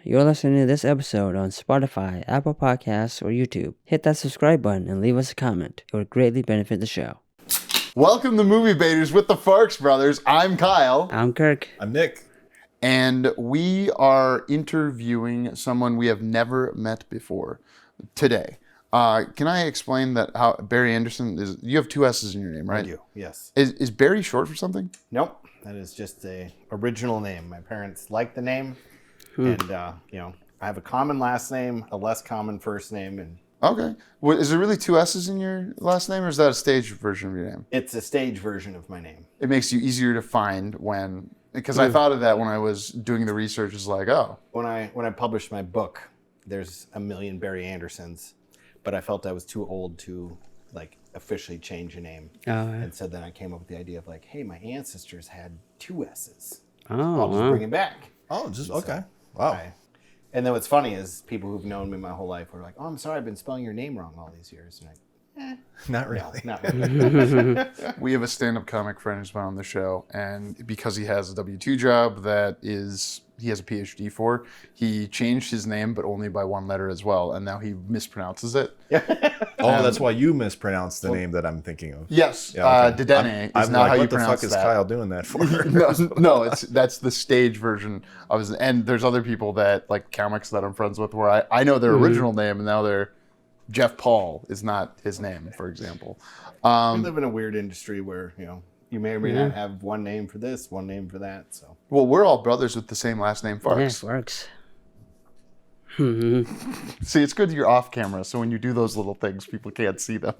You're listening to this episode on Spotify, Apple Podcasts, or YouTube. Hit that subscribe button and leave us a comment. It would greatly benefit the show. Welcome to Movie Baiters with the Farx brothers. I'm Kyle. I'm Kirk. I'm Nick. And we are interviewing someone we have never met before today. Can I explain that how Barry Andersson is? You have two S's in your name, right? I do, yes. Is Barry short for something? Nope, that is just a original name. My parents like the name, and I have a common last name, a less common first name, and Okay. Well, is there really two S's in your last name, or is that a staged version of your name? it's a stage version of my name. It makes you easier to find because I thought of that when I was doing the research. It's like, oh, When I published my book, there's a million Barry Andersons, but I felt I was too old to officially change a name, and so then I came up with the idea of hey, my ancestors had two S's. I'll just bring it back. Oh, just okay. Wow. And then what's funny is people who've known me my whole life were like, "Oh, I'm sorry, I've been spelling your name wrong all these years." And Not really. not really. we have a stand-up comic friend who's been on the show, and because he has a W-2 job he has a PhD for, he changed his name, but only by one letter as well, and now he mispronounces it. Oh, that's why you mispronounced the name that I'm thinking of. Yes, Yeah, okay. Dedenne is I'm not like, how you what the pronounce fuck is that. Kyle doing that for? no, that's the stage version of his. And there's other people that comics that I'm friends with where I know their original name, and now they're Jeff Paul is not his name, for example. We live in a weird industry where you may or may not have one name for this, one name for that. So Well, we're all brothers with the same last name, Yeah, Farx. Farx. See, it's good you're off camera, so when you do those little things, people can't see them.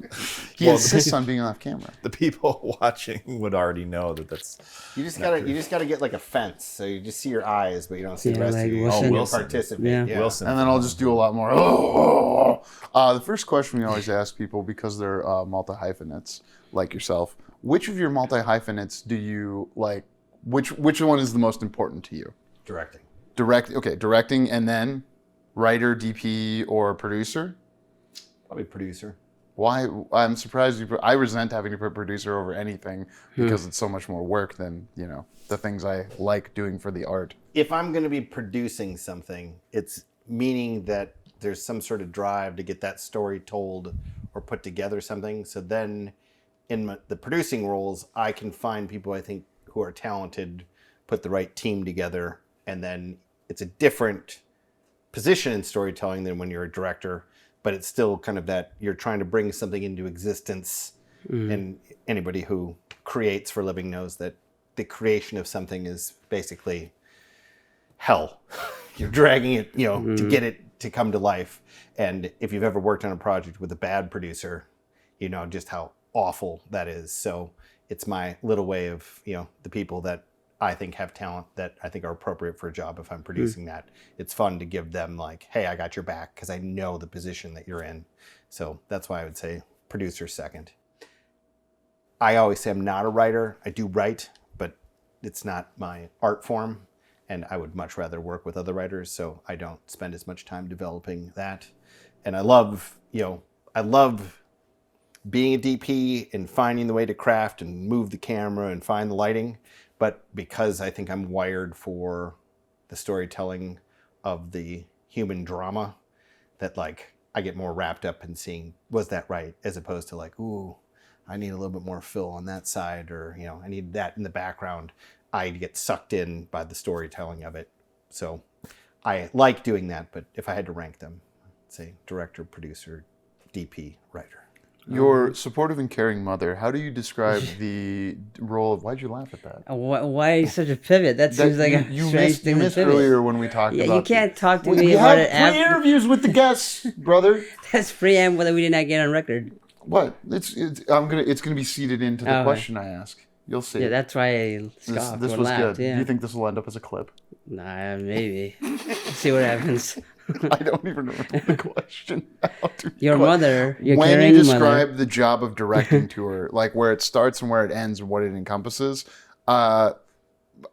He insists on being off camera. The people watching would already know that that's. you just gotta get like a fence, so you just see your eyes, but you don't see the Yeah, rest like of you. Wilson. You Wilson. participate. Yeah. Wilson. And then I'll just do a lot more. The first question we always ask people, because they're multi-hyphenates like yourself, which of your multi-hyphenates do you like? Which one is the most important to you? Directing. Directing, and then writer, DP, or producer? Probably producer. Why? I'm surprised I resent having to put producer over anything because it's so much more work than the things I like doing for the art. If I'm going to be producing something, it's meaning that there's some sort of drive to get that story told or put together something. So then in the producing roles, I can find people I think who are talented, put the right team together, and then it's a different position in storytelling than when you're a director, but it's still kind of that you're trying to bring something into existence. And anybody who creates for a living knows that the creation of something is basically hell. You're dragging it, to get it to come to life. And if you've ever worked on a project with a bad producer, you know just how awful that is. So it's my little way of, the people that I think have talent that I think are appropriate for a job. If I'm producing that, it's fun to give them hey, I got your back because I know the position that you're in. So that's why I would say producer second. I always say I'm not a writer. I do write, but it's not my art form. And I would much rather work with other writers, so I don't spend as much time developing that. And I love being a DP and finding the way to craft and move the camera and find the lighting. But because I think I'm wired for the storytelling of the human drama, that I get more wrapped up in seeing, was that right? As opposed to ooh, I need a little bit more fill on that side, or, I need that in the background. I get sucked in by the storytelling of it. So I like doing that, but if I had to rank them, I'd say director, producer, DP, writer. Your supportive and caring mother, how do you describe the role of... Why'd you laugh at that? Why such a pivot? That seems like a you strange missed, thing you to missed pivot. earlier when we talked about... Yeah, you can't talk to We me have about it pre-interviews with the guests, brother. That's preamble that we did not get on record. What? It's gonna be seeded into the Okay. question I ask. You'll see. Yeah, that's why I scoffed This or was laughed. good. Yeah. Do you think this will end up as a clip? Nah, maybe. See what happens. I don't even remember the question. Your mother, your when you caring describe mother. the job of directing to her, where it starts and where it ends and what it encompasses, I'm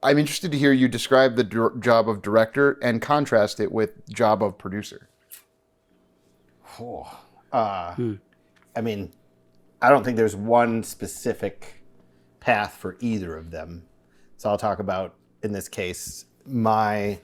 interested to hear you describe the job of director and contrast it with job of producer. I mean, I don't think there's one specific path for either of them. So I'll talk about, in this case, my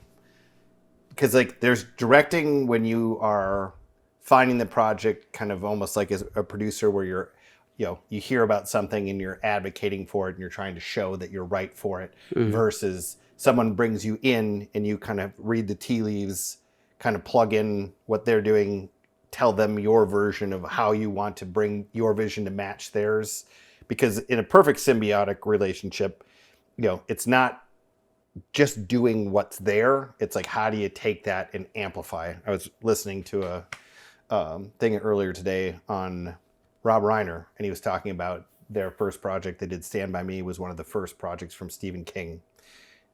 because like there's directing when you are finding the project, kind of almost like as a producer where you're, you hear about something and you're advocating for it and you're trying to show that you're right for it, versus someone brings you in and you kind of read the tea leaves, kind of plug in what they're doing, tell them your version of how you want to bring your vision to match theirs. Because in a perfect symbiotic relationship, it's not just doing what's there. It's like, how do you take that and amplify? I was listening to a thing earlier today on Rob Reiner, and he was talking about their first project they did. Stand By Me was one of the first projects from Stephen King.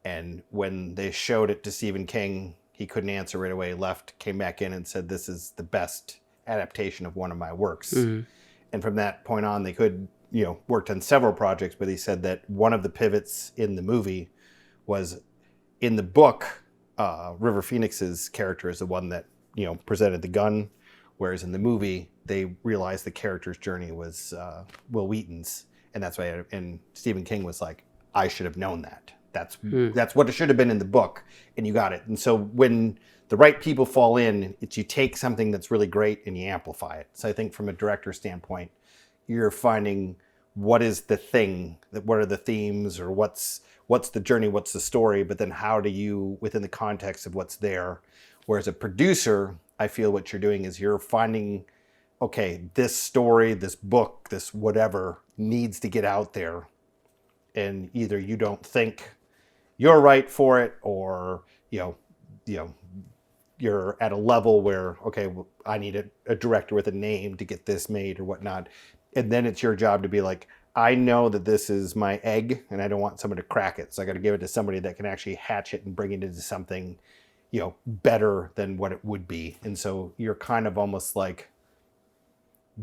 And when they showed it to Stephen King, he couldn't answer right away, left, came back in and said, this is the best adaptation of one of my works. And from that point on, they could, worked on several projects, but he said that one of the pivots in the movie was in the book, River Phoenix's character is the one that, presented the gun. Whereas in the movie, they realized the character's journey was Will Wheaton's. And that's why, and Stephen King was like, I should have known that. That's what it should have been in the book, and you got it. And so when the right people fall in, it's you take something that's really great and you amplify it. So I think from a director standpoint, you're finding what is the thing, what are the themes, or what's the journey, what's the story, but then how do you, within the context of what's there. Whereas a producer, I feel what you're doing is you're finding, okay, this story, this book, this whatever needs to get out there. And either you don't think you're right for it, or you're at a level where, okay, well, I need a director with a name to get this made or whatnot. And then it's your job to be like, I know that this is my egg and I don't want someone to crack it. So I got to give it to somebody that can actually hatch it and bring it into something, better than what it would be. And so you're kind of almost like,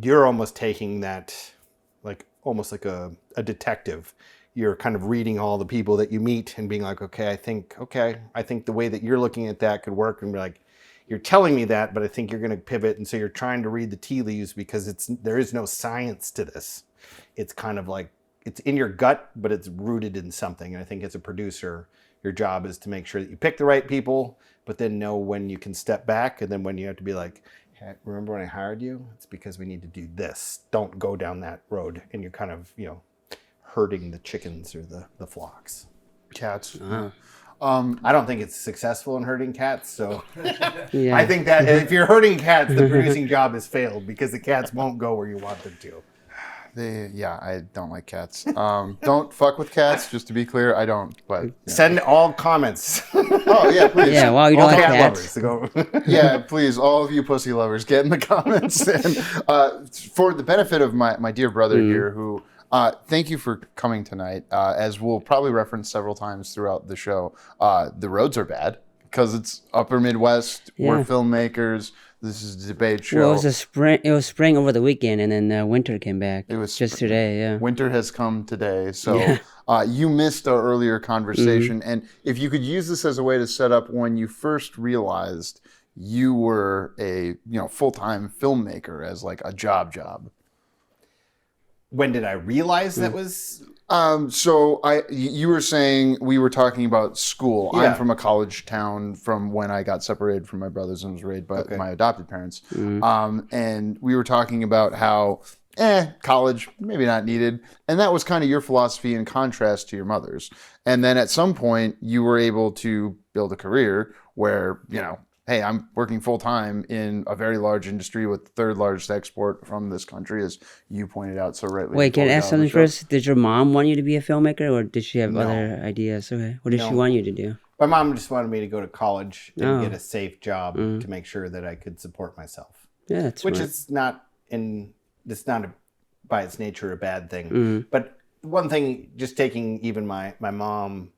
you're almost taking that, like almost like a detective. You're kind of reading all the people that you meet and being like, I think the way that you're looking at that could work. And be like, you're telling me that, but I think you're going to pivot. And so you're trying to read the tea leaves because there is no science to this. It's kind of like, it's in your gut, but it's rooted in something. And I think as a producer, your job is to make sure that you pick the right people, but then know when you can step back. And then when you have to be like, hey, remember when I hired you? It's because we need to do this. Don't go down that road. And you're kind of, herding the chickens or the flocks. Cats. I don't think it's successful in herding cats, so Yeah. I think that if you're herding cats, the producing job has failed because the cats won't go where you want them to. I don't like cats. Don't fuck with cats, just to be clear. I don't, but... Send all comments. Oh, yeah, please. Yeah, well, you don't All like cat cats. lovers to go. Yeah, please, all of you pussy lovers, get in the comments. And for the benefit of my dear brother here, who... thank you for coming tonight. As we'll probably reference several times throughout the show, the roads are bad because it's upper Midwest. Yeah. We're filmmakers. This is a debate show. Well, it was spring over the weekend, and then winter came back. It was just today, yeah. Winter has come today. So you missed our earlier conversation. And if you could use this as a way to set up when you first realized you were a full-time filmmaker as like a job. When did I realize that was... So you were saying we were talking about school. Yeah. I'm from a college town from when I got separated from my brothers and was raised by my adopted parents. And we were talking about how, college, maybe not needed. And that was kind of your philosophy in contrast to your mother's. And then at some point you were able to build a career where, hey, I'm working full time in a very large industry with the third largest export from this country, as you pointed out so rightly. Wait, can I before we ask got on something the show. first? Did your mom want you to be a filmmaker, or did she have No. other ideas? Okay. What did she No. want you to do? My mom just wanted me to go to college and Oh. get a safe job to make sure that I could support myself. Yeah, that's Which smart. is not by its nature a bad thing. But one thing, just taking even my mom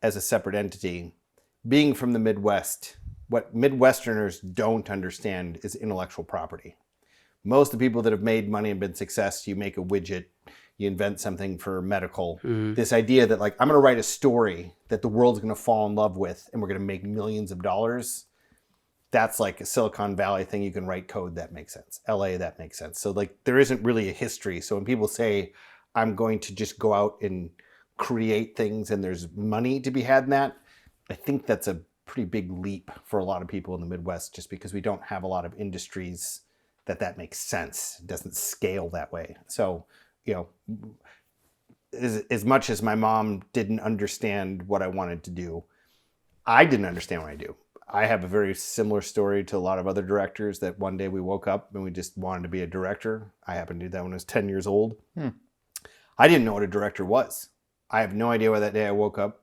as a separate entity, being from the Midwest, what Midwesterners don't understand is intellectual property. Most of the people that have made money and been successful, you make a widget, you invent something for medical. This idea that like, I'm going to write a story that the world's going to fall in love with and we're going to make millions of dollars. That's like a Silicon Valley thing. You can write code that makes sense. LA, that makes sense. So like, there isn't really a history. So when people say, I'm going to just go out and create things and there's money to be had in that, I think that's a pretty big leap for a lot of people in the Midwest, just because we don't have a lot of industries that makes sense. It doesn't scale that way. So, as much as my mom didn't understand what I wanted to do, I didn't understand what I do. I have a very similar story to a lot of other directors, that one day we woke up and we just wanted to be a director. I happened to do that when I was 10 years old. I didn't know what a director was. I have no idea why that day I woke up.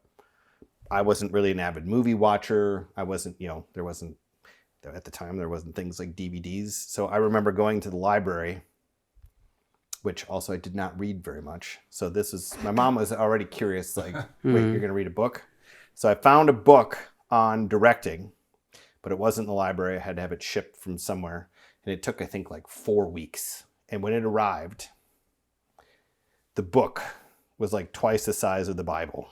I wasn't really an avid movie watcher. I wasn't, at the time, there wasn't things like DVDs. So I remember going to the library, which also I did not read very much. So my mom was already curious, like, wait, you're going to read a book? So I found a book on directing, but it wasn't in the library. I had to have it shipped from somewhere. And it took, I think, like 4 weeks. And when it arrived, the book was like twice the size of the Bible.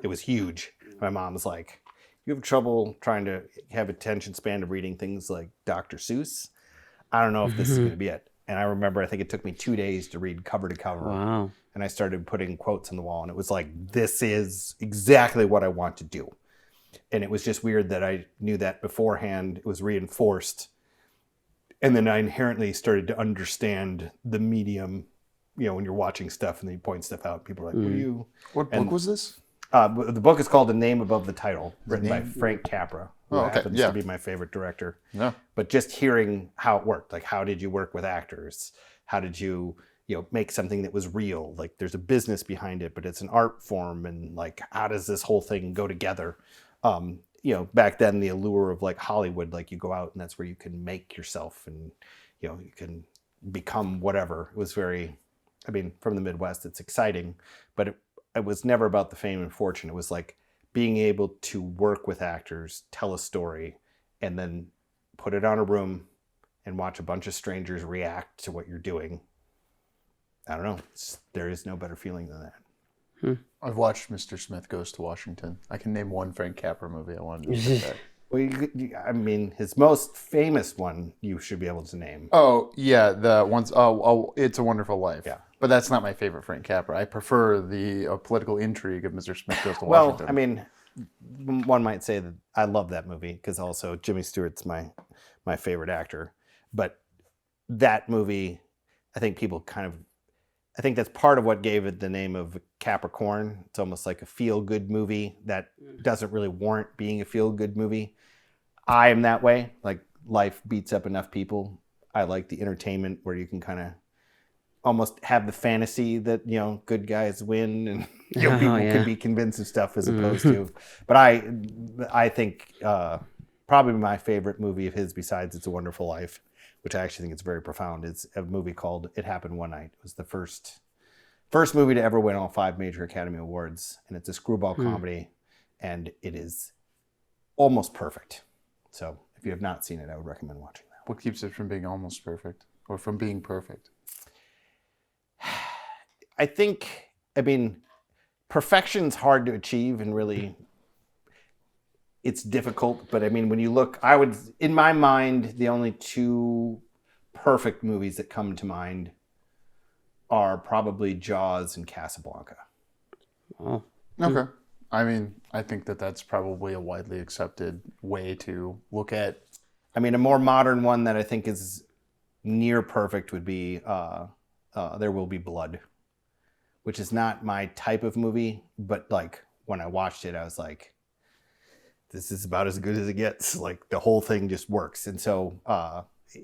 It was huge. My mom was like, you have trouble trying to have attention span of reading things like Dr. Seuss? I don't know if this is going to be it. And I remember, I think it took me 2 days to read cover to cover. Wow. And I started putting quotes on the wall, and it was like, this is exactly what I want to do. And it was just weird that I knew that beforehand. It was reinforced. And then I inherently started to understand the medium, when you're watching stuff and then you point stuff out, people are like, What book was this? The book is called The Name Above the Title, written by Frank Capra, who happens to be my favorite director. Yeah. But just hearing how it worked, like, how did you work with actors? How did you, make something that was real? Like, there's a business behind it, but it's an art form. And like, how does this whole thing go together? Back then, the allure of like Hollywood, like, you go out and that's where you can make yourself and, you can become whatever. It was very, from the Midwest, it's exciting, but it was never about the fame and fortune. It was like being able to work with actors, tell a story, and then put it on a room and watch a bunch of strangers react to what you're doing. I don't know. There is no better feeling than that. I've watched Mr. Smith Goes to Washington. I can name one Frank Capra movie I wanted to say that. Well, his most famous one you should be able to name. Oh, yeah, the ones. It's a Wonderful Life. Yeah. But that's not my favorite Frank Capra. I prefer the political intrigue of Mr. Smith Goes to Washington. Well, one might say that I love that movie because also Jimmy Stewart's my favorite actor. But that movie, I think people I think that's part of what gave it the name of Capricorn. It's almost like a feel-good movie that doesn't really warrant being a feel-good movie. I am that way. Like, life beats up enough people. I like the entertainment where you can kind of almost have the fantasy that, good guys win and people can be convinced of stuff as opposed to. But I think probably my favorite movie of his, besides It's a Wonderful Life, which I actually think is very profound, is a movie called It Happened One Night. It was the first movie to ever win all 5 major Academy Awards. And it's a screwball comedy, and it is almost perfect. So if you have not seen it, I would recommend watching that. What keeps it from being almost perfect or from being perfect? I think, perfection's hard to achieve, and really it's difficult. But when you look, in my mind, the only 2 perfect movies that come to mind are probably Jaws and Casablanca. Oh. Okay. I think that's probably a widely accepted way to look at. A more modern one that I think is near perfect would be There Will Be Blood, which is not my type of movie, but like when I watched it, I was like, this is about as good as it gets. Like, the whole thing just works. And so,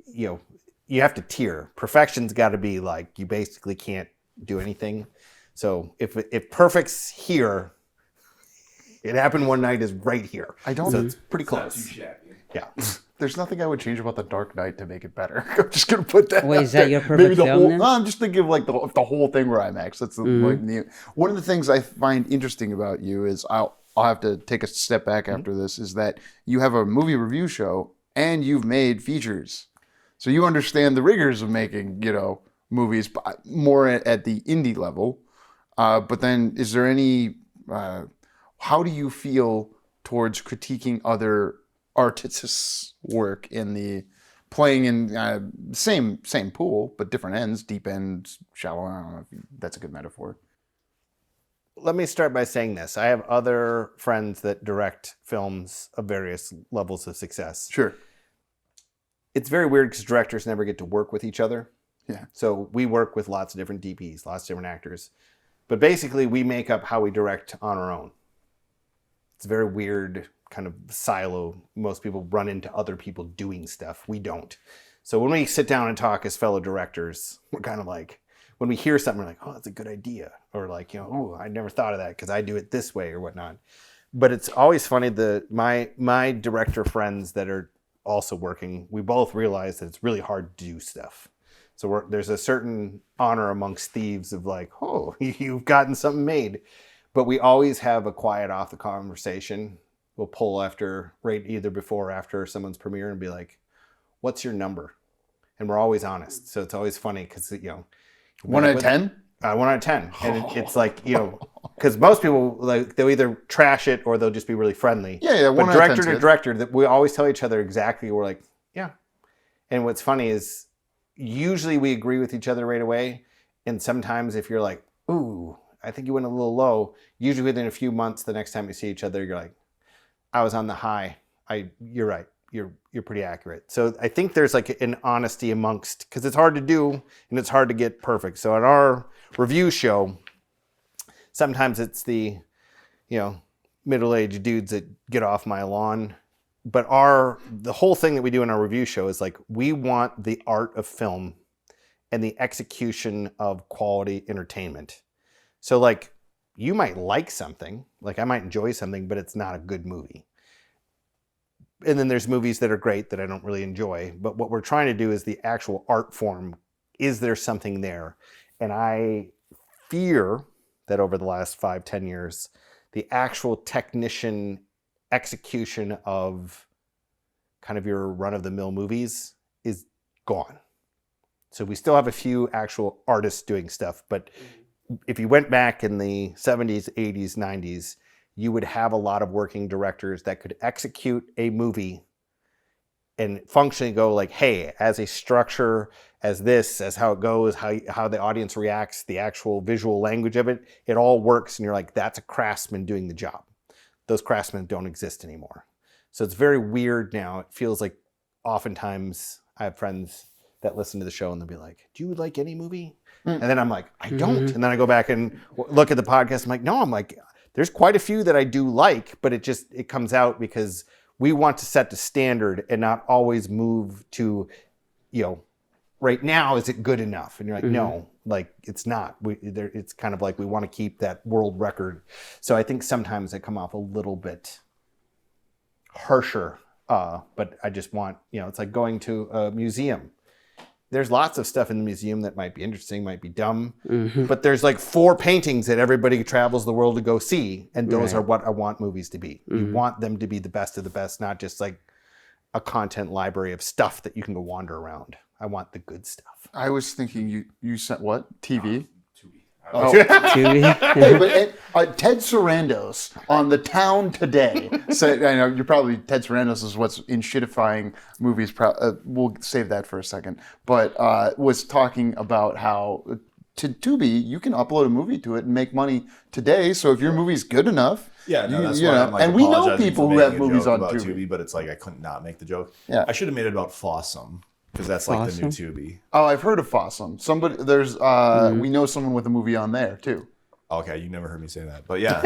you have to tier. Perfection's got to be like, you basically can't do anything. So if perfect's here, It Happened One Night is right here. So it's pretty close. Yeah. There's nothing I would change about The Dark Knight to make it better. I'm just gonna put that. Wait, out is that there. your perfect Maybe the film whole. then? No, I'm just thinking of like the whole thing where IMAX. That's one of the things I find interesting about you is I'll have to take a step back after this. Is that you have a movie review show and you've made features, so you understand the rigors of making movies more at the indie level. But then, is there any? How do you feel towards critiquing other artists' work in the playing in same pool but different ends, deep end, shallow? I don't know if that's a good metaphor. let me start by saying this. I have other friends that direct films of various levels of success. Sure. It's very weird because directors never get to work with each other. Yeah. So we work with lots of different DPs, lots of different actors. But basically, we make up how we direct on our own. It's a very weird kind of silo. Most people run into other people doing stuff. We don't. So when we sit down and talk as fellow directors, we're kind of like, when we hear something, we're like, oh, that's a good idea. Or like, oh, I never thought of that because I do it this way or whatnot. But it's always funny, my director friends that are also working, we both realize that it's really hard to do stuff. So there's a certain honor amongst thieves of like, oh, you've gotten something made. But we always have a quiet off the conversation. We'll pull right either before or after someone's premiere and be like, what's your number? And we're always honest. So it's always funny because, 1 out of 10? 1 out of 10. And it's like, because most people, like, they'll either trash it or they'll just be really friendly. Yeah, 1 but out of 10 director is to good. director, that we always tell each other exactly, we're like, yeah. And what's funny is usually we agree with each other right away. And sometimes if you're like, ooh, I think you went a little low, usually within a few months, the next time you see each other, you're like, I was on the high. You're right. You're pretty accurate. So I think there's like an honesty amongst, because it's hard to do and it's hard to get perfect. So on our review show, sometimes it's the, middle-aged dudes that get off my lawn. But the whole thing that we do in our review show is like, we want the art of film and the execution of quality entertainment. So like, you might like something, like I might enjoy something, but it's not a good movie. And then there's movies that are great that I don't really enjoy. But what we're trying to do is the actual art form. Is there something there? And I fear that over the last 5-10 years, the actual technician execution of kind of your run-of-the-mill movies is gone. So we still have a few actual artists doing stuff, but if you went back in the 70s, 80s, 90s, you would have a lot of working directors that could execute a movie and functionally go like, hey, as a structure, as this, as how it goes, how the audience reacts, the actual visual language of it, it all works. And you're like, that's a craftsman doing the job. Those craftsmen don't exist anymore. So it's very weird now. It feels like oftentimes I have friends that listen to the show and they'll be like, do you like any movie? And then I'm like, I don't. And then I go back and look at the podcast. I'm like, no, there's quite a few that I do like, but it comes out because we want to set the standard and not always move to, right now, is it good enough? And you're like, no, like it's not. It's kind of like we want to keep that world record. So I think sometimes I come off a little bit harsher, but I just want, it's like going to a museum. There's lots of stuff in the museum that might be interesting, might be dumb, but there's like 4 paintings that everybody travels the world to go see, and those are what I want movies to be. You want them to be the best of the best, not just like a content library of stuff that you can go wander around. I want the good stuff. I was thinking you sent what? TV? TV. Hey, but Ted Sarandos on The Town Today said, I know you're probably, Ted Sarandos is what's in shitifying movies. We'll save that for a second. But was talking about how to Tubi, you can upload a movie to it and make money today. So if your movie's good enough, yeah, no, that's why I'm like, and we know apologizing people for who have making a movies joke on about Tubi. but it's like I couldn't not make the joke. Yeah. I should have made it about Fossum because that's like the new Tubi. Oh, I've heard of Fossum. We know someone with a movie on there too. Okay, you never heard me say that, but yeah.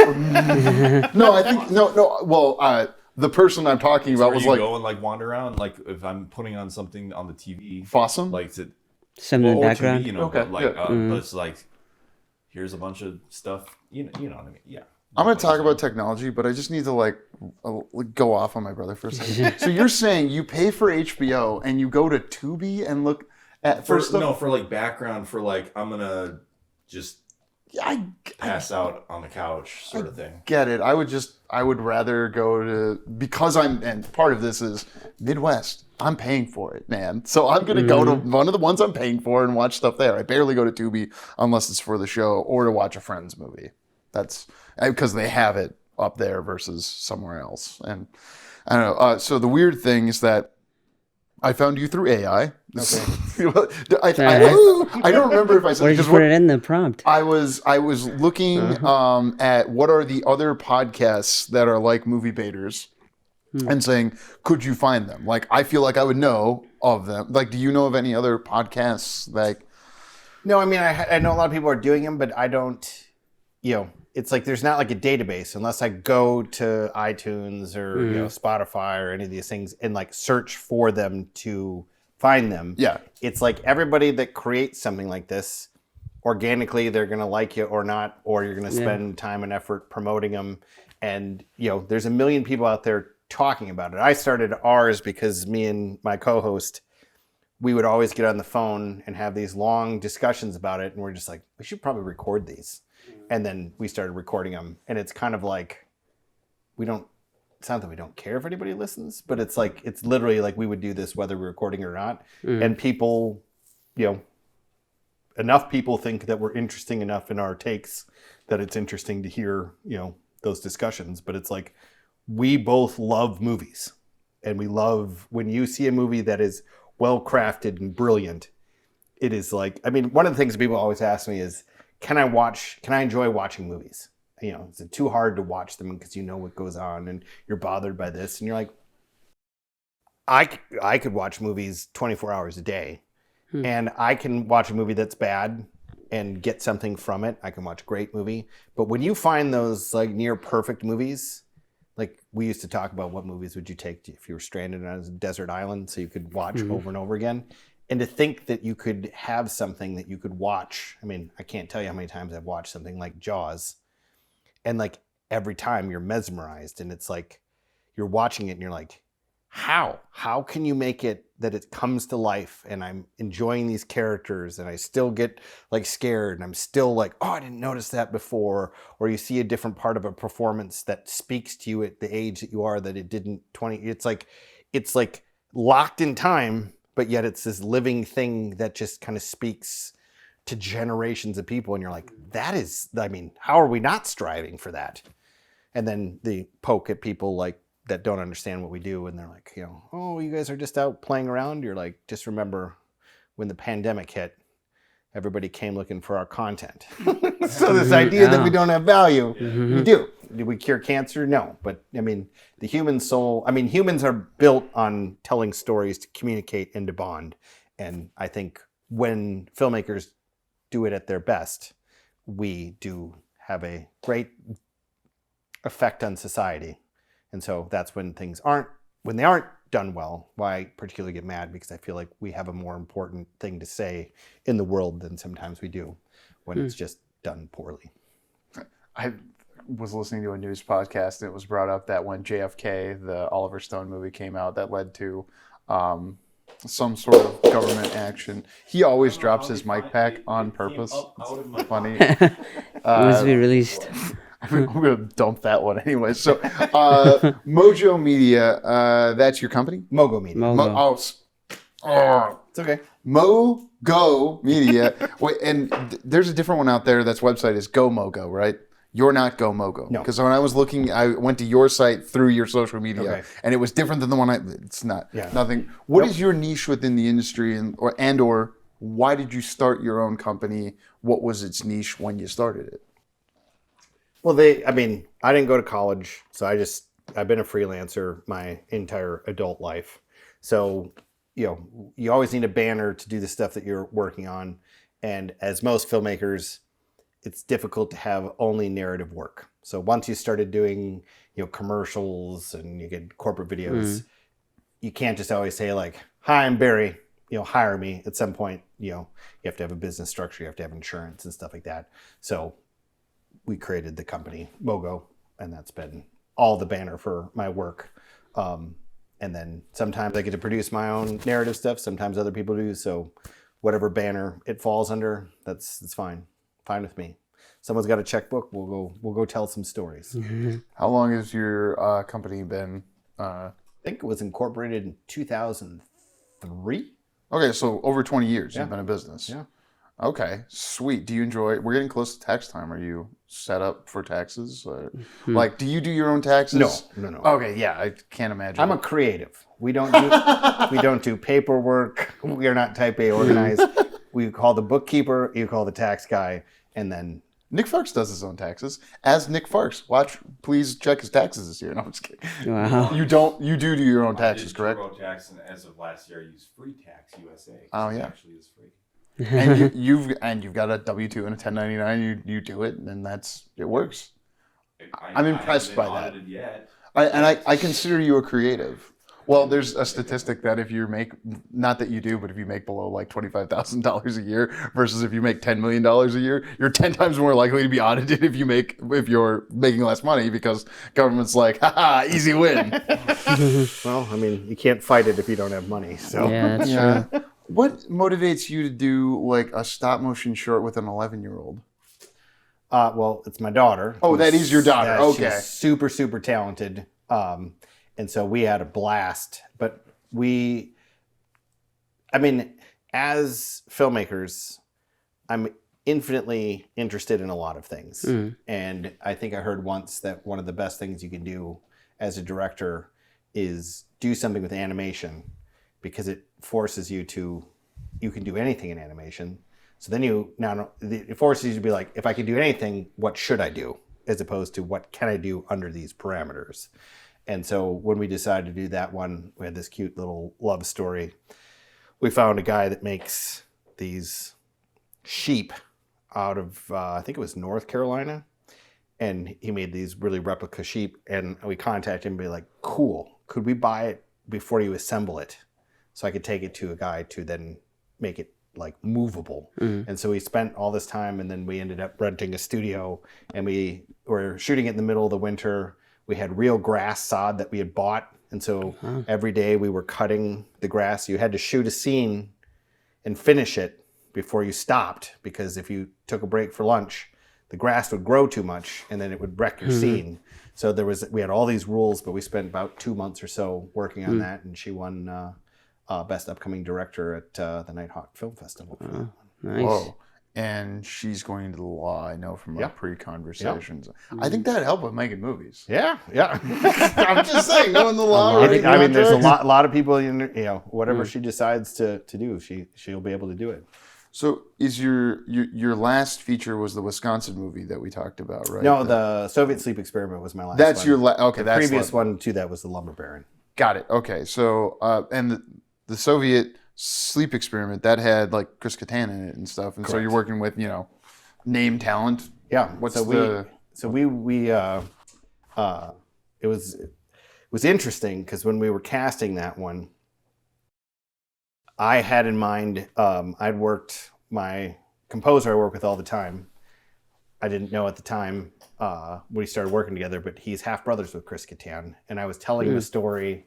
No, I think no. Well, the person I'm talking about was you like go and like wander around. Like if I'm putting on something on the TV, Fossum, like to Something in the background. TV, Okay, but like yeah. but it's like here's a bunch of stuff. You know what I mean? Yeah. I'm going to talk about technology, but I just need to go off on my brother for a second. So you're saying you pay for HBO and you go to Tubi and look at for like background for like I'm gonna just pass out on the couch sort of thing. Get it? I would rather go to, because and part of this is Midwest. I'm paying for it, man. So I'm going to go to one of the ones I'm paying for and watch stuff there. I barely go to Tubi unless it's for the show or to watch a friend's movie. That's because they have it up there versus somewhere else. And I don't know. So the weird thing is that I found you through AI. Okay. I don't remember if I said Where did you put it in the prompt? I was looking at what are the other podcasts that are like Movie Baiters and saying, could you find them? Like, I feel like I would know of them. Like, do you know of any other podcasts? Like, No, I mean, I know a lot of people are doing them, but I don't, it's like there's not like a database unless I go to iTunes or Spotify or any of these things and like search for them to find them. Yeah. It's like everybody that creates something like this, organically, they're going to like you or not, or you're going to spend time and effort promoting them. And, there's a million people out there talking about it. I started ours because me and my co-host, we would always get on the phone and have these long discussions about it. And we're just like, we should probably record these. And then we started recording them. And it's kind of like, it's not that we don't care if anybody listens, but it's like, it's literally like we would do this whether we're recording or not. And people, enough people think that we're interesting enough in our takes that it's interesting to hear, those discussions. But it's like, we both love movies. And we love when you see a movie that is well crafted and brilliant. It is like, I mean, one of the things people always ask me is, can I enjoy watching movies? Is it too hard to watch them because you know what goes on and you're bothered by this? And you're like, I could watch movies 24 hours a day. And I can watch a movie that's bad and get something from it. I can watch a great movie. But when you find those like near perfect movies, like we used to talk about what movies would you take if you were stranded on a desert island so you could watch over and over again. And to think that you could have something that you could watch. I mean, I can't tell you how many times I've watched something like Jaws. And like every time you're mesmerized and it's like you're watching it and you're like, how can you make it that it comes to life and I'm enjoying these characters and I still get like scared and I'm still like, oh, I didn't notice that before. Or you see a different part of a performance that speaks to you at the age that you are that it didn't 20. It's like locked in time, but yet it's this living thing that just kind of speaks to generations of people. And you're like, how are we not striving for that? And then they poke at people like that don't understand what we do. And they're like, oh, you guys are just out playing around. You're like, just remember when the pandemic hit, everybody came looking for our content. So this idea that we don't have value, we do. Did we cure cancer? No. But I mean, the human soul, humans are built on telling stories to communicate and to bond. And I think when filmmakers do it at their best, we do have a great effect on society. And so that's when they aren't done well, why I particularly get mad, because I feel like we have a more important thing to say in the world than sometimes we do when it's just done poorly. I was listening to a news podcast and it was brought up that when JFK, the Oliver Stone movie, came out, that led to some sort of government action. He always drops his mic pack on purpose. It's funny. It must be released. I'm going to dump that one anyway. So, Mojo Media, that's your company? MOGO Media. It's okay. MOGO Media. Wait, and there's a different one out there that's website is Go Mogo, right? You're not Go Mogo. No. Because when I was looking, I went to your site through your social media, and it was different than the one it's not. Yeah. Nothing. What is your niche within the industry, or why did you start your own company? What was its niche when you started it? Well, I didn't go to college, so I've been a freelancer my entire adult life. So, you always need a banner to do the stuff that you're working on. And as most filmmakers, it's difficult to have only narrative work. So once you started doing, commercials and you get corporate videos, you can't just always say like, hi, I'm Barry, hire me. At some point, you have to have a business structure, you have to have insurance and stuff like that. So we created the company MOGO, and that's been all the banner for my work. And then sometimes I get to produce my own narrative stuff. Sometimes other people do. So whatever banner it falls under, it's fine with me. Someone's got a checkbook. We'll go tell some stories. How long has your company been? I think it was incorporated in 2003. Okay, so over 20 years you've been in business. Yeah. Okay, sweet. Do you enjoy? We're getting close to tax time. Are you set up for taxes? Like, do you do your own taxes? No. Okay, yeah, I can't imagine. I'm a creative. We don't do paperwork. We are not type A organized. We call the bookkeeper, you call the tax guy, and then Nick Farx does his own taxes. As Nick Farx, please check his taxes this year. No, I'm just kidding. Wow. You do your own taxes, correct? I did tax, and as of last year, I used Free Tax USA. Oh, yeah. It actually is free. And you've got a W-2 and a 1099. You do it, and it works. I'm impressed by that. Yet. I consider you a creative. Well, there's a statistic that if you make, not that you do, but if you make below like $25,000 a year versus if you make $10 million a year, you're 10 times more likely to be audited if you're making less money because government's like, haha, easy win. well, I mean, you can't fight it if you don't have money. So Yeah, that's true. What motivates you to do like a stop motion short with an 11-year-old? Well, it's my daughter. Oh, that is your daughter. Yeah, Okay. She's super, super talented. And so we had a blast. But as filmmakers, I'm infinitely interested in a lot of things. And I think I heard once that one of the best things you can do as a director is do something with animation because it forces you can do anything in animation. So then it forces you to be like, if I can do anything, what should I do? As opposed to what can I do under these parameters? And so when we decided to do that one, we had this cute little love story. We found a guy that makes these sheep out of, I think it was North Carolina. And he made these really replica sheep. And we contacted him and be like, cool, could we buy it before you assemble it? So I could take it to a guy to then make it like movable. And so we spent all this time and then we ended up renting a studio and we were shooting it in the middle of the winter. We had real grass sod that we had bought. And so every day we were cutting the grass. You had to shoot a scene and finish it before you stopped because if you took a break for lunch, the grass would grow too much and then it would wreck your scene. So we had all these rules, but we spent about 2 months or so working on that. And she won Best Upcoming Director at the Nighthawk Film Festival. Nice. Whoa. And she's going into the law, I know from our pre-conversations. Yeah. I think that helped with making movies. Yeah. I'm just saying, knowing the law. I mean, there's a lot of people, whatever she decides to do, she'll be able to do it. So is your last feature was the Wisconsin movie that we talked about, right? No, the Soviet Sleep Experiment was my last That's one. your okay. The That's previous one to that was the Lumber Baron. Got it. Okay. So and the Soviet Sleep Experiment that had like Chris Kattan in it and stuff, and so Correct. you're working with name talent. Yeah. It was interesting because when we were casting that one, I had in mind my composer I work with all the time. I didn't know at the time when we started working together, but he's half brothers with Chris Kattan, and I was telling him a story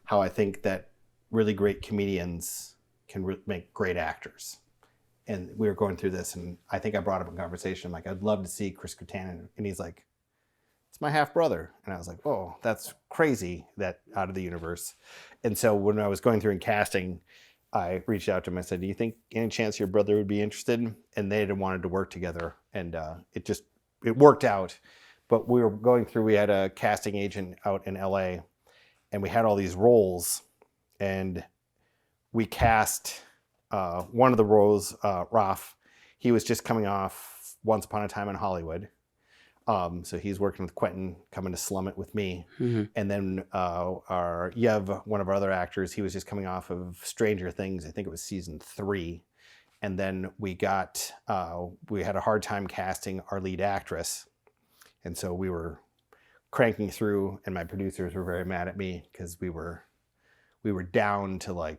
how I think that really great comedians can make great actors. And we were going through this, and I think I brought up in conversation, like, I'd love to see Chris Kattan. And he's like, it's my half brother. And I was like, oh, that's crazy, that out of the universe. And so when I was going through and casting, I reached out to him. I said, do you think any chance your brother would be interested? And they had wanted to work together. And it worked out. But we were going through, we had a casting agent out in LA, and we had all these roles. And we cast one of the roles, Ralph. He was just coming off Once Upon a Time in Hollywood. So he's working with Quentin, coming to slum it with me. And then our Yev, one of our other actors, he was just coming off of Stranger Things. I think it was season 3. And then we had a hard time casting our lead actress. And so we were cranking through, and my producers were very mad at me because we were down to I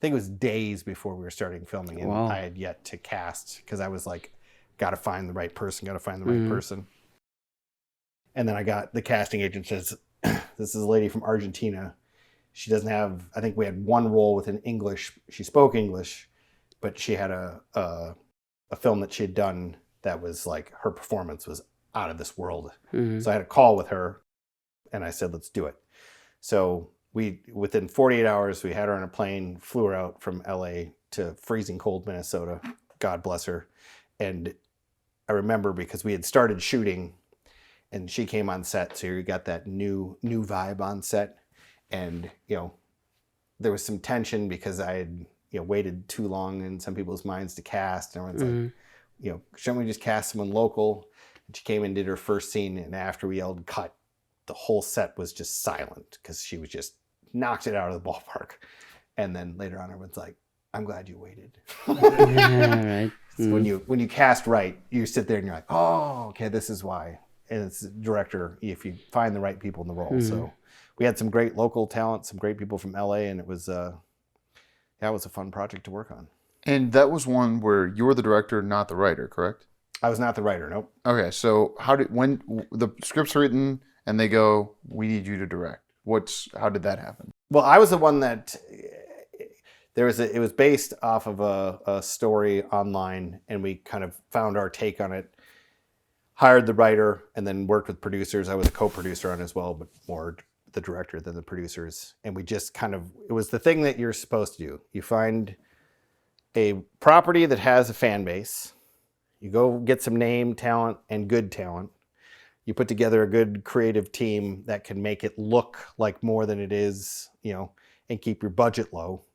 think it was days before we were starting filming, and I had yet to cast because I was like, got to find the right person. And then I got the casting agent says, this is a lady from Argentina. She doesn't have, I think we had one role with an English. She spoke English, but she had a film that she had done that was like, her performance was out of this world. So I had a call with her, and I said, let's do it. So within 48 hours, we had her on a plane, flew her out from LA to freezing cold Minnesota. God bless her. And I remember because we had started shooting, and she came on set, so you got that new vibe on set. And there was some tension because I had waited too long in some people's minds to cast. And everyone's like, shouldn't we just cast someone local? And she came and did her first scene, and after we yelled cut, the whole set was just silent because she was just knocked it out of the ballpark. And then later on, everyone's like, I'm glad you waited. Right. So when you cast right, you sit there and you're like, oh, okay, this is why. And it's director if you find the right people in the role. So we had some great local talent, some great people from LA, and it was a fun project to work on. And that was one where you were the director, not the writer, correct? I was not the writer, nope. Okay, so when the script's written and they go, we need you to direct, how did that happen? Well, I was the one that it was based off of a story online, and we kind of found our take on it, hired the writer, and then worked with producers. I was a co-producer on it as well, but more the director than the producers. And we just it was the thing that you're supposed to do. You find a property that has a fan base. You go get some name, talent, and good talent. You put together a good creative team that can make it look like more than it is, and keep your budget low.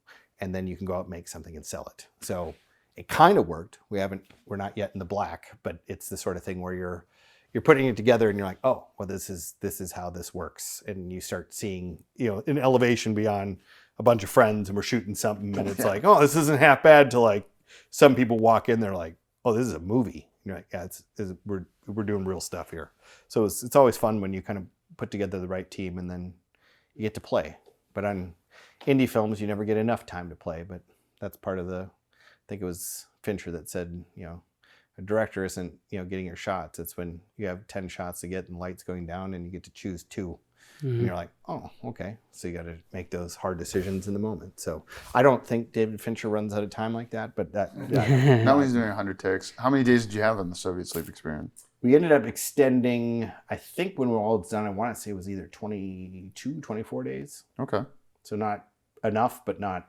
And then you can go out and make something and sell it. So it kind of worked. We're not yet in the black, but it's the sort of thing where you're putting it together and you're like, oh, well, this is how this works. And you start seeing, an elevation beyond a bunch of friends, and we're shooting something, and it's like, oh, this isn't half bad, to like some people walk in, they're like, oh, this is a movie. And you're like, yeah, we're doing real stuff here. So it's always fun when you kind of put together the right team and then you get to play. But on indie films, you never get enough time to play, but that's part of I think it was Fincher that said, a director isn't, getting your shots. It's when you have 10 shots to get and lights going down and you get to choose 2. And you're like, oh, okay. So you got to make those hard decisions in the moment. So I don't think David Fincher runs out of time like that, but that Not when he's doing 100 takes. How many days did you have on the Soviet Sleep Experience? We ended up extending, I think when we were all done, I want to say it was either 22, 24 days. Okay. So not enough, but not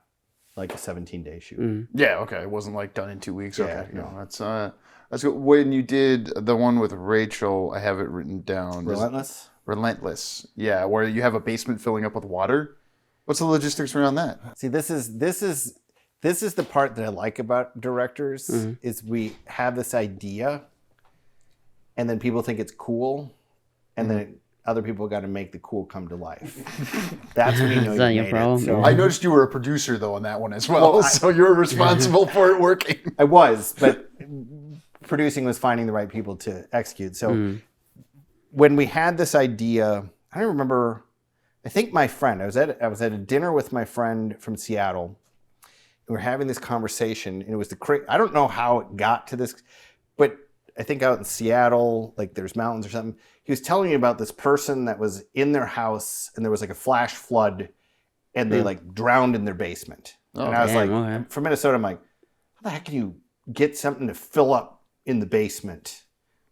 like a 17-day shoot. Yeah, okay. It wasn't like done in 2 weeks. Okay. Yeah, No, that's good. When you did the one with Rachel, I have it written down. Relentless? Relentless. Yeah, where you have a basement filling up with water. What's the logistics around that? See, this is the part that I like about directors is we have this idea, and then people think it's cool, and then other people got to make the cool come to life. That's when you know you made it. So, I noticed you were a producer though on that one as well, so you were responsible for it working. I was, but producing was finding the right people to execute. So when we had this idea, I don't remember. I think my friend. I was at a dinner with my friend from Seattle. We were having this conversation, and it was I don't know how it got to this, but I think out in Seattle, like there's mountains or something. He was telling me about this person that was in their house, and there was like a flash flood, and they like drowned in their basement. Oh, and I was like, from Minnesota, I'm like, how the heck can you get something to fill up in the basement?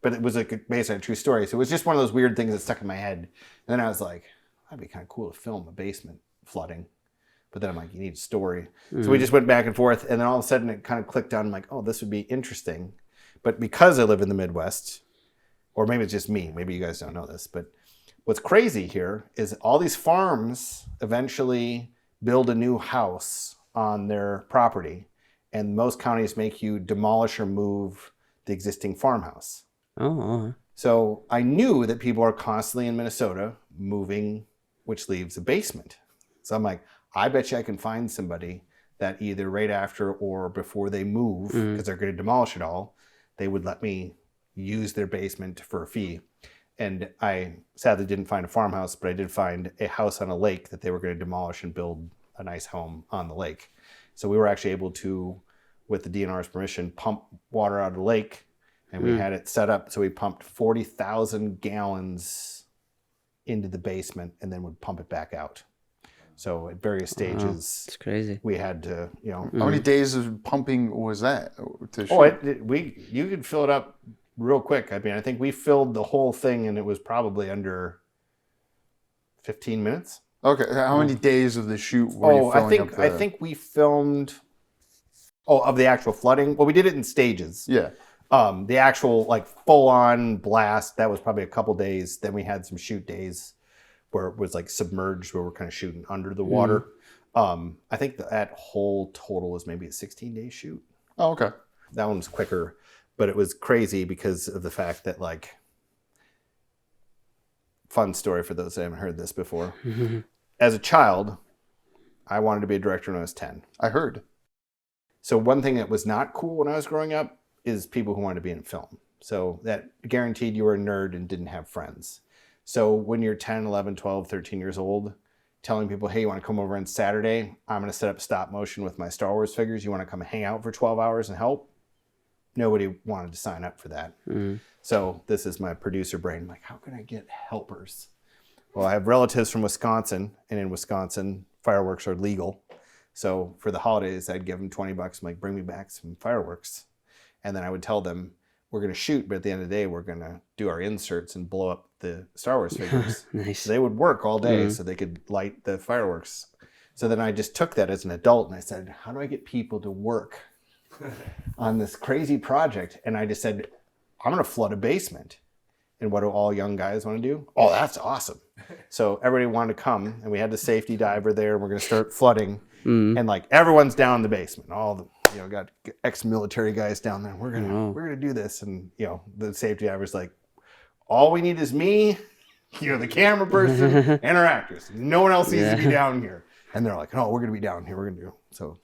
But it was like based on a true story. So it was just one of those weird things that stuck in my head. And then I was like, that'd be kind of cool to film a basement flooding. But then I'm like, you need a story. So we just went back and forth. And then all of a sudden it kind of clicked on, I'm like, oh, this would be interesting. But because I live in the Midwest, or maybe it's just me, maybe you guys don't know this, but what's crazy here is all these farms eventually build a new house on their property. And most counties make you demolish or move the existing farmhouse. Oh. So I knew that people are constantly in Minnesota moving, which leaves a basement. So I'm like, I bet you I can find somebody that either right after or before they move, because they're going to demolish it all, they would let me use their basement for a fee. And I sadly didn't find a farmhouse, but I did find a house on a lake that they were going to demolish and build a nice home on the lake. So we were actually able to, with the DNR's permission, pump water out of the lake. And we had it set up so we pumped 40,000 gallons into the basement and then would pump it back out. So at various stages, it's crazy. We had to, How many days of pumping was that? You could fill it up real quick. I mean, I think we filled the whole thing and it was probably under 15 minutes. Okay, how many days of the shoot were you filling up? I think we filmed. Of the actual flooding. Well, we did it in stages. Yeah. The actual like full on blast, that was probably a couple days. Then we had some shoot days where it was like submerged, where we're kind of shooting under the water. I think that whole total was maybe a 16-day shoot. Oh, okay. That one was quicker, but it was crazy because of the fact that, like, fun story for those that haven't heard this before. As a child, I wanted to be a director when I was 10. I heard. So one thing that was not cool when I was growing up is people who wanted to be in film. So that guaranteed you were a nerd and didn't have friends. So when you're 10, 11, 12, 13 years old, telling people, hey, you want to come over on Saturday? I'm going to set up stop motion with my Star Wars figures. You want to come hang out for 12 hours and help? Nobody wanted to sign up for that. So this is my producer brain. I'm like, how can I get helpers? Well, I have relatives from Wisconsin, and in Wisconsin, fireworks are legal. So for the holidays, I'd give them $20. I'm like, bring me back some fireworks. And then I would tell them, we're going to shoot, but at the end of the day, we're going to do our inserts and blow up the Star Wars figures. Nice. So they would work all day so they could light the fireworks. So then I just took that as an adult and I said, how do I get people to work on this crazy project? And I just said, I'm going to flood a basement. And what do all young guys want to do? Oh, that's awesome. So everybody wanted to come, and we had the safety diver there, and we're going to start flooding. And like everyone's down in the basement. All the, got ex-military guys down there. We're gonna do this. And the safety diver's like, all we need is me, the camera person, and our actors. No one else needs to be down here. And they're like, oh, we're gonna be down here. We're gonna do so.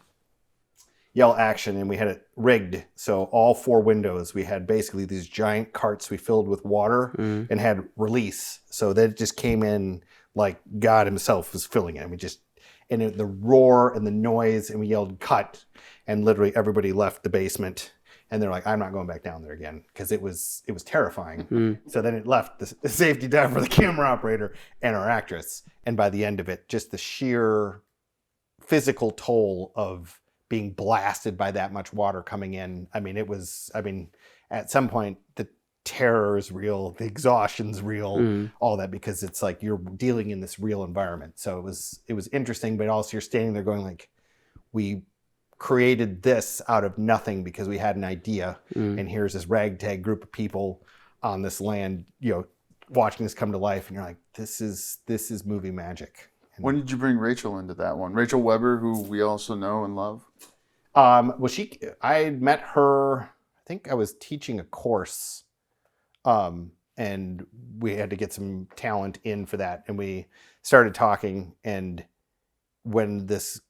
Yell action, and we had it rigged. So all 4 windows, we had basically these giant carts we filled with water and had release. So that just came in like God himself was filling it. The roar and the noise, and we yelled cut, and literally everybody left the basement, and they're like, I'm not going back down there again, because it was terrifying. So then it left the safety diver, the camera operator, and our actress. And by the end of it, just the sheer physical toll of being blasted by that much water coming in. At some point, the terror is real, the exhaustion's real, all that, because it's like you're dealing in this real environment. So it was interesting, but also you're standing there going like, we created this out of nothing because we had an idea, and here's this ragtag group of people on this land, watching this come to life, and you're like, this is movie magic. When did you bring Rachel into that one? Rachel Weber, who we also know and love? I met her, I think I was teaching a course, and we had to get some talent in for that. And we started talking, and when this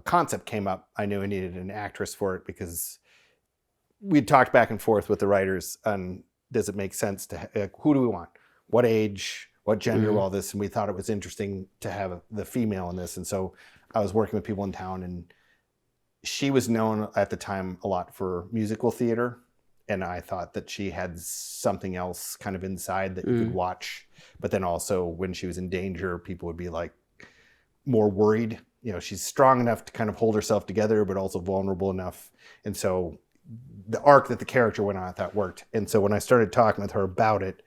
concept came up, I knew I needed an actress for it, because we'd talked back and forth with the writers on, does it make sense to, who do we want? What age? What gender, all this, and we thought it was interesting to have the female in this. And so I was working with people in town, and she was known at the time a lot for musical theater, and I thought that she had something else kind of inside that you could watch. But then also when she was in danger, people would be like more worried. She's strong enough to kind of hold herself together, but also vulnerable enough. And so the arc that the character went on, I thought worked. And so when I started talking with her about it,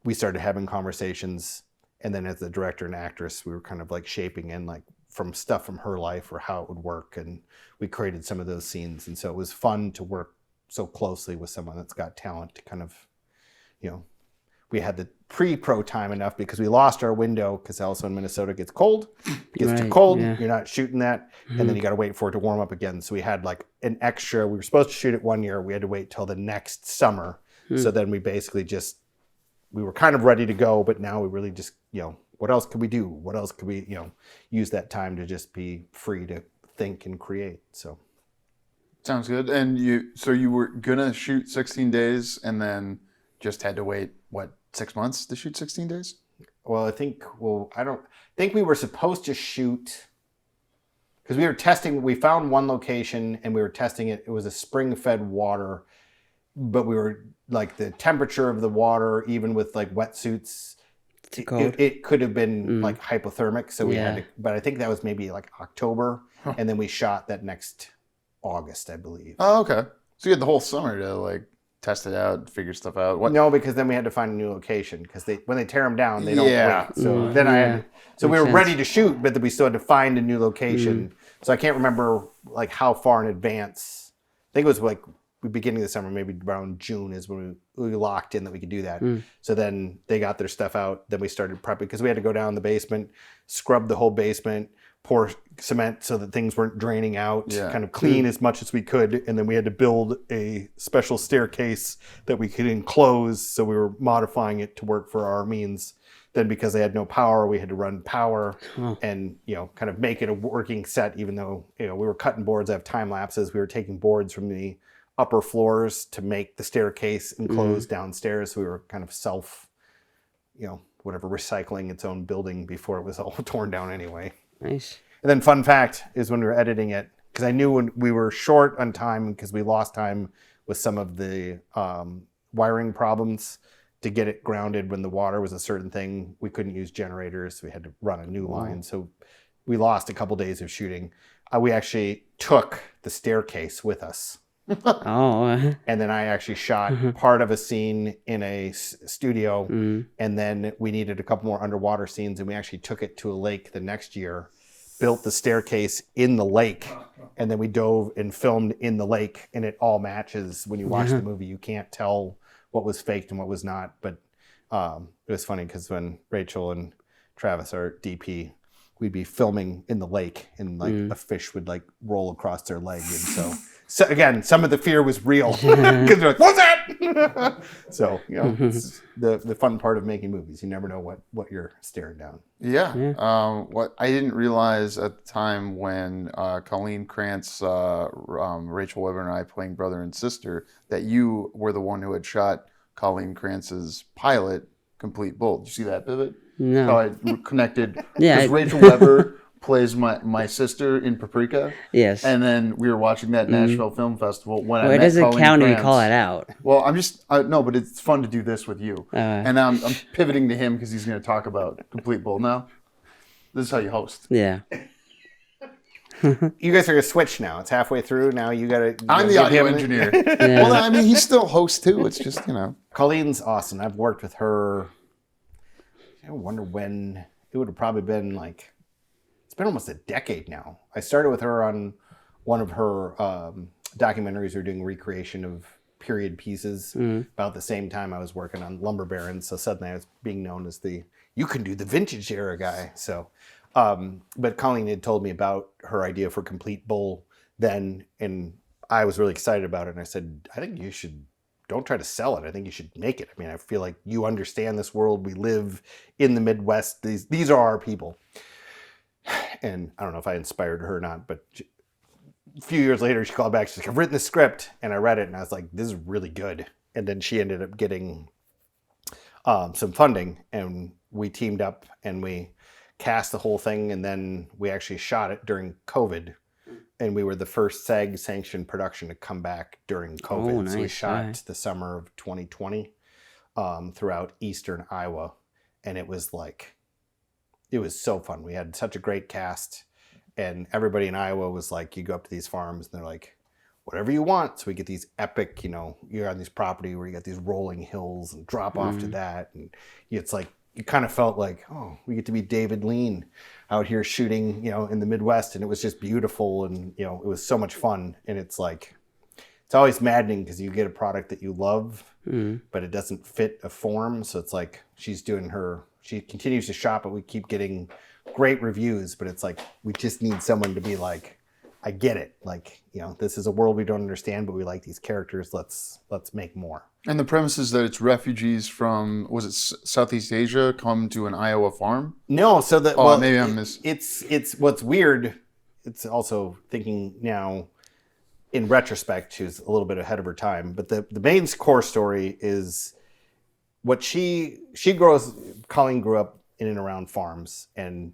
we started having conversations, and then as the director and actress, we were kind of like shaping in like from stuff from her life or how it would work, and we created some of those scenes. And so it was fun to work so closely with someone that's got talent to kind of, we had the pre-pro time enough because we lost our window, because also in Minnesota it gets cold. It gets too cold, you're not shooting that, and then you got to wait for it to warm up again. So we had like an extra, we were supposed to shoot it one year, we had to wait till the next summer. So then we basically we were kind of ready to go, but now we really just, what else could we do? What else could we, use that time to just be free to think and create? So. Sounds good. And you were gonna shoot 16 days and then just had to wait, 6 months to shoot 16 days? Well, I don't think we were supposed to shoot, because we were testing, we found one location and we were testing it. It was a spring-fed water, but we were like, the temperature of the water, even with like wetsuits, it could have been like hypothermic. So we had to, but I think that was maybe like October. And then we shot that next August, I believe. Oh, okay. So you had the whole summer to like test it out, figure stuff out. What? No, because then we had to find a new location, because when they tear them down, they don't wait. So then we were ready to shoot, but then we still had to find a new location. So I can't remember like how far in advance. I think it was like the beginning of the summer, maybe around June is when we locked in that we could do that. So then they got their stuff out. Then we started prepping, because we had to go down the basement, scrub the whole basement, pour cement so that things weren't draining out, Yeah. kind of clean as much as we could. And then we had to build a special staircase that we could enclose. So we were modifying it to work for our means. Then because they had no power, we had to run power and, kind of make it a working set, even though, we were cutting boards. I have time lapses. We were taking boards from the upper floors to make the staircase enclosed downstairs. So we were kind of recycling its own building before it was all torn down anyway. Nice. And then fun fact is when we were editing it, because I knew when we were short on time because we lost time with some of the wiring problems to get it grounded when the water was a certain thing. We couldn't use generators, so we had to run a new line. So we lost a couple days of shooting. We actually took the staircase with us. And then I actually shot part of a scene in a studio, and then we needed a couple more underwater scenes, and we actually took it to a lake the next year, built the staircase in the lake, and then we dove and filmed in the lake, and it all matches. When you watch the movie, you can't tell what was faked and what was not, but it was funny because when Rachel and Travis, our DP, we'd be filming in the lake, and a fish would roll across their leg, and so again, some of the fear was real because they're like, "What's that?" So it's the fun part of making movies. You never know what you're staring down. Yeah. What I didn't realize at the time when Colleen Krantz, Rachel Weber, and I playing brother and sister, that you were the one who had shot Colleen Krantz's pilot, Complete Bull. Did you see that pivot? No. How I connected. Yeah. Because Rachel Weber plays my sister in Paprika. Yes. And then we were watching that Nashville Film Festival when I met it doesn't Colleen count if you Krantz. call it out. Well, I'm just no, but it's fun to do this with you. And I'm pivoting to him because he's going to talk about Complete Bull now. This is how you host. Yeah. You guys are going to switch now. It's halfway through. Now you got to... I'm the audio engineer. Well, I mean, he's still host too. It's just, Colleen's awesome. I've worked with her... I wonder when... It would have probably been it's been almost a decade now. I started with her on one of her documentaries. We were doing recreation of period pieces. About the same time I was working on Lumber Barons. So suddenly I was being known as you can do the vintage era guy. So... but Colleen had told me about her idea for Complete Bull then, and I was really excited about it. And I said, I think you should, don't try to sell it. I think you should make it. I mean, I feel like you understand this world. We live in the Midwest. These are our people. And I don't know if I inspired her or not, but a few years later, she called back. She's like, I've written the script, and I read it, and I was like, this is really good. And then she ended up getting some funding, and we teamed up, and we cast the whole thing, and then we actually shot it during COVID, and we were the first SAG-sanctioned production to come back during COVID. Oh, nice. So we shot the summer of 2020 throughout eastern Iowa, and it was so fun. We had such a great cast, and everybody in Iowa was like, you go up to these farms, and they're like, whatever you want. So we get these epic, you're on this property where you got these rolling hills and drop off to that, and it's like, you kind of felt like, oh, we get to be David Lean out here shooting, in the Midwest. And it was just beautiful. And, it was so much fun. And it's always maddening because you get a product that you love, but it doesn't fit a form. So it's like she continues to shop, but we keep getting great reviews. But it's like, we just need someone to be like, I get it. This is a world we don't understand, but we like these characters. Let's make more. And the premise is that it's refugees from, was it Southeast Asia, come to an Iowa farm? No, so that... maybe I'm It's what's weird, it's also thinking now, in retrospect, she was a little bit ahead of her time, but the main core story is what Colleen grew up in and around farms, and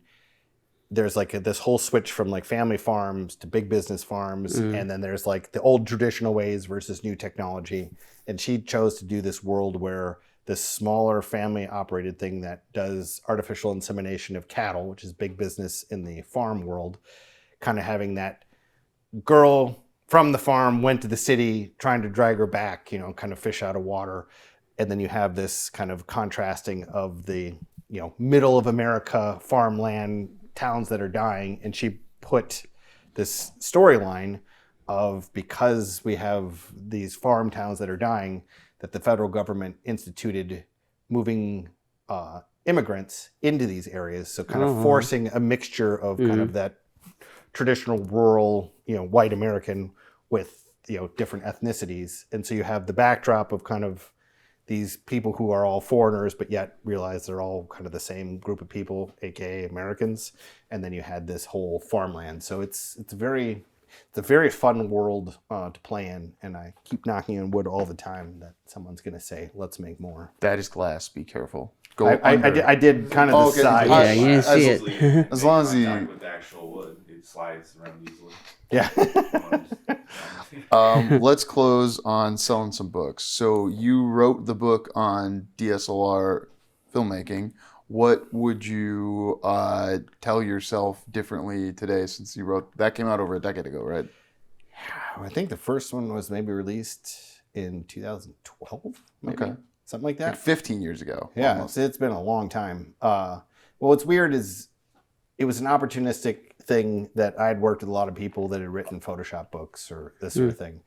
there's this whole switch from family farms to big business farms. And then there's the old traditional ways versus new technology. And she chose to do this world where this smaller family operated thing that does artificial insemination of cattle, which is big business in the farm world, kind of having that girl from the farm went to the city trying to drag her back, kind of fish out of water. And then you have this kind of contrasting of the, middle of America farmland towns that are dying, and she put this storyline of, because we have these farm towns that are dying, that the federal government instituted moving immigrants into these areas. So kind of forcing a mixture of kind of that traditional rural, white American with, different ethnicities. And so you have the backdrop of kind of these people who are all foreigners, but yet realize they're all kind of the same group of people, aka Americans. And then you had this whole farmland. So it's a very fun world to play in. And I keep knocking on wood all the time that someone's going to say, let's make more. That is glass. Be careful. I did kind of the side. Yeah, you didn't see it. As long as with the actual wood, it slides around easily. Yeah. Let's close on selling some books. So you wrote the book on DSLR filmmaking. What would you tell yourself differently today since you wrote that? Came out over a decade ago, right? I think the first one was maybe released in 2012, maybe. Okay. Something like that. Like 15 years ago. Yeah, almost. it's been a long time. What's weird is it was an opportunistic thing that I'd worked with a lot of people that had written Photoshop books or this sort of thing.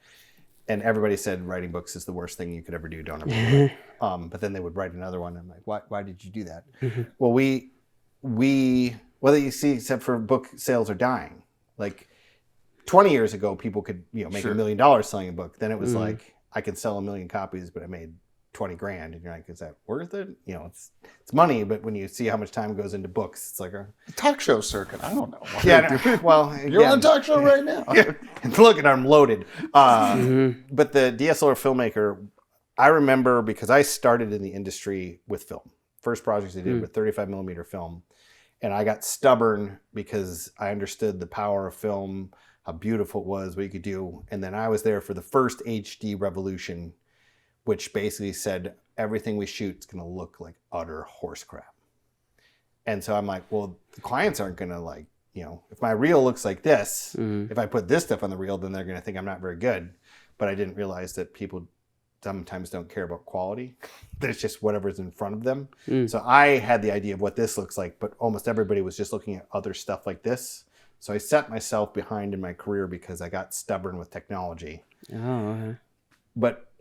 And everybody said writing books is the worst thing you could ever do. Don't ever do it. But then they would write another one. And I'm like, why did you do that? Well, we, whether you see, except for book sales are dying. Like 20 years ago, people could, make $1 million selling a book. Then it was like, I could sell 1 million copies, but I made 20 grand. And you're like, is that worth it? It's money. But when you see how much time goes into books, it's like a talk show circuit. I don't know. Well, you're on a talk show right now. Look, and I'm loaded. But the DSLR filmmaker, I remember because I started in the industry with film. First projects I did with 35 millimeter film. And I got stubborn because I understood the power of film, how beautiful it was, what you could do. And then I was there for the first HD revolution, which basically said everything we shoot is going to look like utter horse crap. And so I'm like, well, the clients aren't going to if my reel looks like this, if I put this stuff on the reel, then they're going to think I'm not very good. But I didn't realize that people sometimes don't care about quality. There's just whatever's in front of them. So I had the idea of what this looks like, but almost everybody was just looking at other stuff like this. So I set myself behind in my career because I got stubborn with technology. But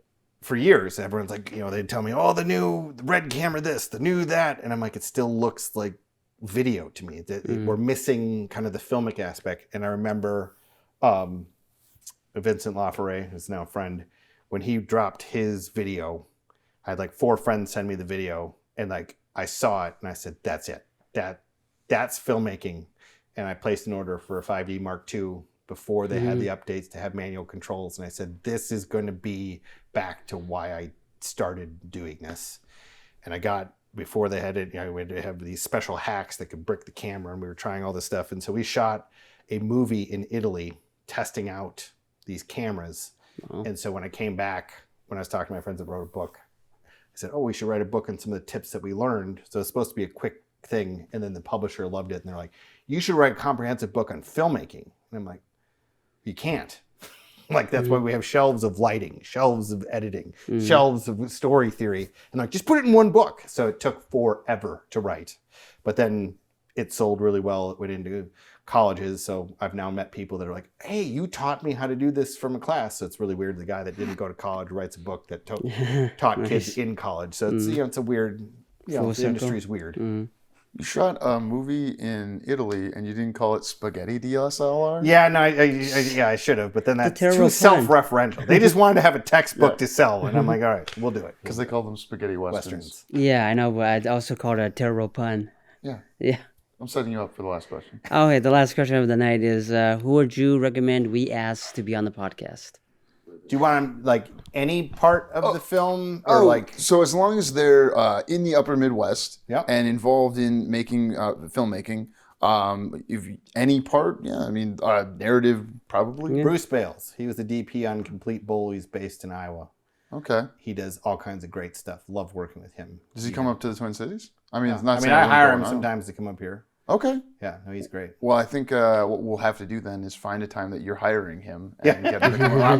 for years, everyone's like, they'd tell me, oh, the new red camera this, the new that. And I'm like, it still looks like video to me. We're missing kind of the filmic aspect. And I remember Vincent LaFerre, who's now a friend, when he dropped his video, I had 4 friends send me the video. And I saw it and I said, that's it. That's filmmaking. And I placed an order for a 5D Mark II before they had the updates to have manual controls. And I said, this is going to be back to why I started doing this. And I got, before they had it, we had to have these special hacks that could brick the camera, and we were trying all this stuff. And so we shot a movie in Italy testing out these cameras. And so when I came back, when I was talking to my friends that wrote a book, I said, oh, we should write a book on some of the tips that we learned. So it's supposed to be a quick thing. And then the publisher loved it. And they're like, you should write a comprehensive book on filmmaking. And I'm like, you can't. That's why we have shelves of lighting, shelves of editing, shelves of story theory. And just put it in one book. So it took forever to write. But then it sold really well. It went into colleges. So I've now met people that are like, hey, you taught me how to do this from a class. So it's really weird. The guy that didn't go to college writes a book that taught kids in college. So it's, it's a weird, the industry's weird. You shot a movie in Italy and you didn't call it Spaghetti DSLR? Yeah, no, I should have, but then that's too self-referential. They just wanted to have a textbook to sell, and I'm like, all right, we'll do it. Because they call them Spaghetti Westerns. Yeah, I know, but I'd also called it a terrible pun. Yeah. I'm setting you up for the last question. Okay, the last question of the night is, who would you recommend we ask to be on the podcast? Do you want any part of the film, or So as long as they're in the Upper Midwest and involved in making filmmaking, if any part, narrative probably. Yeah. Bruce Bales, he was the DP on Complete Bowl. He's based in Iowa. Okay. He does all kinds of great stuff. Love working with him. Does he come up to the Twin Cities? I hire him sometimes to come up here. Okay. Yeah, no, he's great. Well, I think what we'll have to do then is find a time that you're hiring him and get him to come around.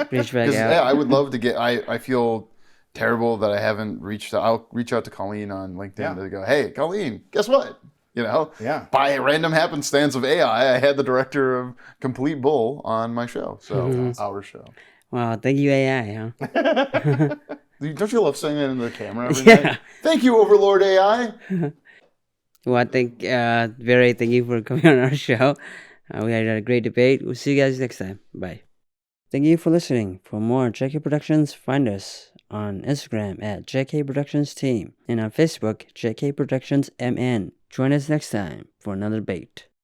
Reach back out. I would love to get. I feel terrible that I haven't reached out. I'll reach out to Colleen on LinkedIn to go, hey, Colleen, guess what? By a random happenstance of AI, I had the director of Complete Bull on my show. So our show. Wow, thank you, AI, huh? Don't you love saying that into the camera every Yeah. night? Thank you, Overlord AI. Well, I think, Barry, thank you for coming on our show. We had a great debate. We'll see you guys next time. Bye. Thank you for listening. For more JK Productions, find us on Instagram at JK Productions Team and on Facebook, JK Productions MN. Join us next time for another debate.